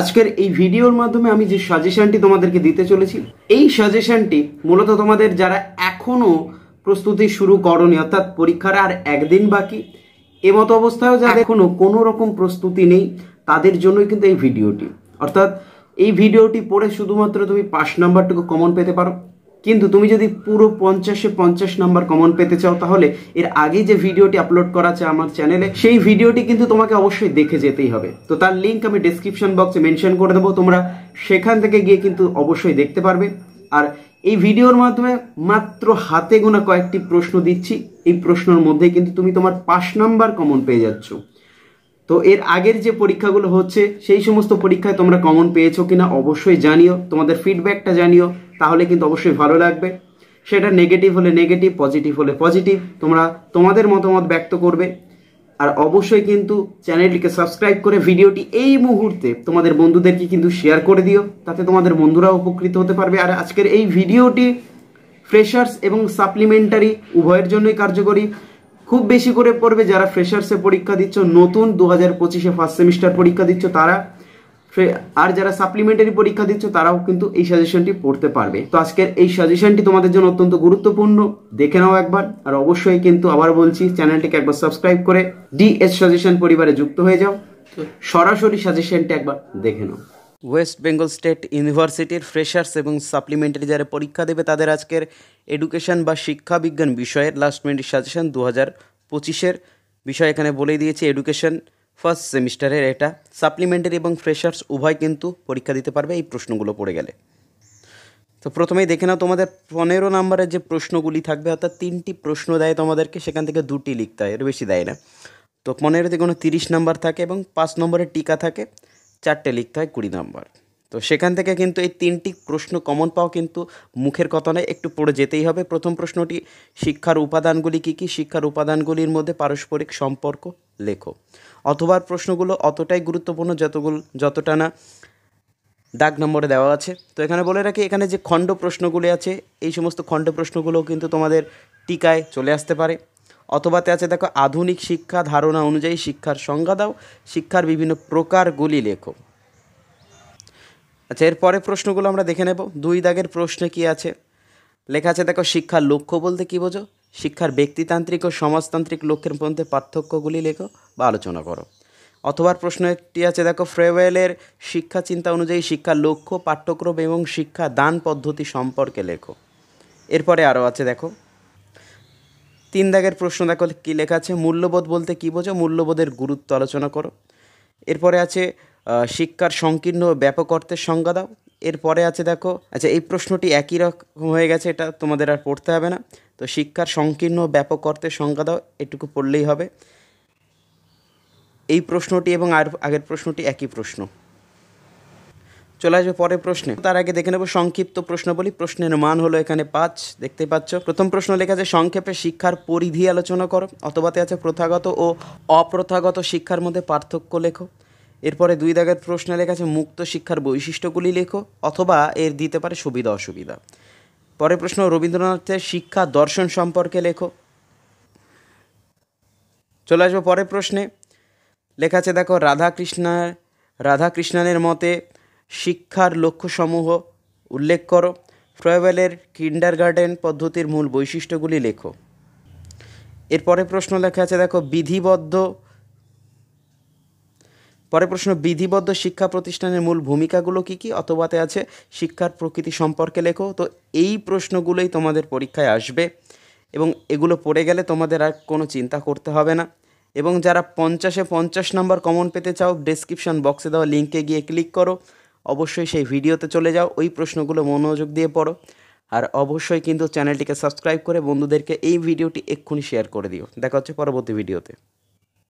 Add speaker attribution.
Speaker 1: আজকের এই ভিডিওর মাধ্যমে আমি যে সাজেশনটি তোমাদেরকে দিতে চলেছি, এই সাজেশনটি মূলত তোমাদের যারা এখনো প্রস্তুতি শুরু করনি, অর্থাৎ পরীক্ষার আর একদিন বাকি, এমতো অবস্থায়ও যারা এখনো কোনো রকম প্রস্তুতি নেই, তাদের জন্যই কিন্তু এই ভিডিওটি। অর্থাৎ এই ভিডিওটি পড়ে শুধুমাত্র তুমি 5 নাম্বারটুকু কমন পেতে পারো, কিন্তু তুমি যদি পুরো 50-এ 50 নাম্বার কমন পেতে চাও, তাহলে এর আগে যে ভিডিওটি আপলোড করা আছে আমার চ্যানেলে, সেই ভিডিওটি কিন্তু তোমাকে অবশ্যই দেখে যেতেই হবে। তো তার লিঙ্ক আমি ডেসক্রিপশন বক্সে মেনশন করে দেবো, তোমরা সেখান থেকে গিয়ে কিন্তু অবশ্যই দেখতে পারবে। আর এই ভিডিওর মাধ্যমে মাত্র হাতে গোনা কয়েকটি প্রশ্ন দিচ্ছি, এই প্রশ্নের মধ্যে কিন্তু তুমি তোমার 5 নাম্বার কমন পেয়ে যাচ্ছ। তো এর আগের যে পরীক্ষাগুলো হচ্ছে, সেই সমস্ত পরীক্ষায় তোমরা কমন পেয়েছো কিনা অবশ্যই জানিও, তোমাদের ফিডব্যাকটা জানিও, তাহলে কিন্তু অবশ্যই ভালো লাগবে। সেটা নেগেটিভ হলে নেগেটিভ, পজিটিভ হলে পজিটিভ, তোমরা তোমাদের মতামত ব্যক্ত করবে। আর অবশ্যই কিন্তু চ্যানেলটিকে সাবস্ক্রাইব করে ভিডিওটি এই মুহূর্তে তোমাদের বন্ধুদেরকে কিন্তু শেয়ার করে দিও, তাতে তোমাদের বন্ধুরাও উপকৃত হতে পারবে। আর আজকের এই ভিডিওটি ফ্রেশার্স এবং সাপ্লিমেন্টারি উভয়ের জন্যই কার্যকরী। খুব বেশি করে পড়বে যারা ফ্রেশার্সে পরীক্ষা দিচ্ছ, নতুন 2025-এ ফার্স্ট সেমিস্টার পরীক্ষা দিচ্ছ তারা, আর যারা সাপ্লিমেন্টারি পরীক্ষা দিচ্ছ তারাও কিন্তু এই সাজেশনটি পড়তে পারবে। তো আজকের এই সাজেশনটি তোমাদের জন্য অত্যন্ত গুরুত্বপূর্ণ, দেখে নাও একবার। আর অবশ্যই কিন্তু আবার বলছি, চ্যানেলটিকে একবার সাবস্ক্রাইব করে ডিএস সাজেশন পরিবারে যুক্ত হয়ে যাও। তো সরাসরি সাজেশনটি একবার দেখে নাও।
Speaker 2: ওয়েস্ট বেঙ্গল স্টেট ইউনিভার্সিটির ফ্রেশার্স এবং সাপ্লিমেন্টারি যারা পরীক্ষা দেবে তাদের আজকের এডুকেশন বা শিক্ষা বিজ্ঞান বিষয়ের লাস্ট মিনিট সাজেশন 2025-এর বিষয় এখানে বলেই দিয়েছি। এডুকেশন ফার্স্ট সেমিস্টারের এটা, সাপ্লিমেন্টারি এবং ফ্রেশার্স উভয় কিন্তু পরীক্ষা দিতে পারবে এই প্রশ্নগুলো পড়ে গেলে। তো প্রথমেই দেখে নাও, তোমাদের 15 নম্বরের যে প্রশ্নগুলি থাকবে, অর্থাৎ 3টি প্রশ্ন দেয় তোমাদেরকে, সেখান থেকে 2টি লিখতে হয়, এর বেশি দেয় না। তো 15 থেকে 30 নাম্বার থাকে এবং 5 নম্বরের টিকা থাকে, 4টে লিখতে হয় 20 নাম্বার। তো সেখান থেকে কিন্তু এই 3টি প্রশ্ন কমন পাওয়া কিন্তু মুখের কথা নয়, একটু পড়ে যেতেই হবে। প্রথম প্রশ্নটি, শিক্ষার উপাদানগুলি কী কী? শিক্ষার উপাদানগুলির মধ্যে পারস্পরিক সম্পর্ক লেখো। অথবা প্রশ্নগুলো অতটাই গুরুত্বপূর্ণ যতটা না দাগ নম্বরে দেওয়া আছে। তো এখানে বলে রাখি, এখানে যে খণ্ড প্রশ্নগুলি আছে, এই সমস্ত খণ্ড প্রশ্নগুলোও কিন্তু তোমাদের টিকায় চলে আসতে পারে। অথবাতে আছে দেখো, আধুনিক শিক্ষা ধারণা অনুযায়ী শিক্ষার সংজ্ঞা দাও, শিক্ষার বিভিন্ন প্রকারগুলি লেখো। আচ্ছা, এরপরে প্রশ্নগুলো আমরা দেখে নেব। 2 দাগের প্রশ্নে কি আছে লেখা আছে দেখো, শিক্ষার লক্ষ্য বলতে কী বোঝো? শিক্ষার ব্যক্তিতান্ত্রিক ও সমাজতান্ত্রিক লক্ষ্যের মধ্যে পার্থক্যগুলি লেখো বা আলোচনা করো। অথবা প্রশ্নটি আছে দেখো, ফ্রেওয়েলের শিক্ষা চিন্তা অনুযায়ী শিক্ষার লক্ষ্য, পাঠ্যক্রম এবং শিক্ষা দান পদ্ধতি সম্পর্কে লেখো। এরপরে আরও আছে দেখো, 3 দাগের প্রশ্ন দেখো কী লেখা আছে, মূল্যবোধ বলতে কী বোঝো? মূল্যবোধের গুরুত্ব আলোচনা করো। এরপরে আছে শিক্ষার সংকীর্ণ ও ব্যাপক অর্থের সংজ্ঞা দাও। এরপরে আছে দেখো, আচ্ছা এই প্রশ্নটি একই রকম হয়ে গেছে, এটা তোমাদের আর পড়তে হবে না। তো শিক্ষার সংকীর্ণ ও ব্যাপক অর্থের সংজ্ঞা দাও, এটুকু পড়লেই হবে। এই প্রশ্নটি এবং আগের প্রশ্নটি একই প্রশ্ন। চলে আসবে পরের প্রশ্নে, তার আগে দেখে নেব সংক্ষিপ্ত প্রশ্নাবলী। প্রশ্নের মান হলো এখানে 5, দেখতে পাচ্ছ। প্রথম প্রশ্ন লেখা আছে, সংক্ষেপে শিক্ষার পরিধি আলোচনা করো। অথবাতে আছে প্রথাগত ও অপ্রথাগত শিক্ষার মধ্যে পার্থক্য লেখো। এরপরে 2 দাগের প্রশ্নে লেখা আছে, মুক্ত শিক্ষার বৈশিষ্ট্যগুলি লেখো, অথবা এর দিতে পারে সুবিধা অসুবিধা। পরের প্রশ্ন, রবীন্দ্রনাথের শিক্ষা দর্শন সম্পর্কে লেখো। চলে আসবো পরের প্রশ্নে, লেখা আছে দেখো, রাধাকৃষ্ণনের মতে শিক্ষার লক্ষ্যসমূহ উল্লেখ করো। ফ্রেওয়েলের কিন্ডারগার্টেন পদ্ধতির মূল বৈশিষ্ট্যগুলি লেখো। এরপরে প্রশ্ন লেখা আছে দেখো, বিধিবদ্ধ শিক্ষা প্রতিষ্ঠানের মূল ভূমিকাগুলো কী কী? অথবাতে আছে শিক্ষার প্রকৃতি সম্পর্কে লেখো। তো এই প্রশ্নগুলোই তোমাদের পরীক্ষায় আসবে এবং এগুলো পড়ে গেলে তোমাদের আর কোনো চিন্তা করতে হবে না। এবং যারা 50-এ 50 নাম্বার কমন পেতে চাও, ডেসক্রিপশন বক্সে দেওয়া লিঙ্কে গিয়ে ক্লিক করো, অবশ্যই সেই ভিডিওতে চলে যাও, ওই প্রশ্নগুলো মনোযোগ দিয়ে পড়ো। আর অবশ্যই কিন্তু চ্যানেলটিকে সাবস্ক্রাইব করে বন্ধুদেরকে এই ভিডিওটি এক্ষুনি শেয়ার করে দিও। দেখা হচ্ছে পরবর্তী ভিডিওতে।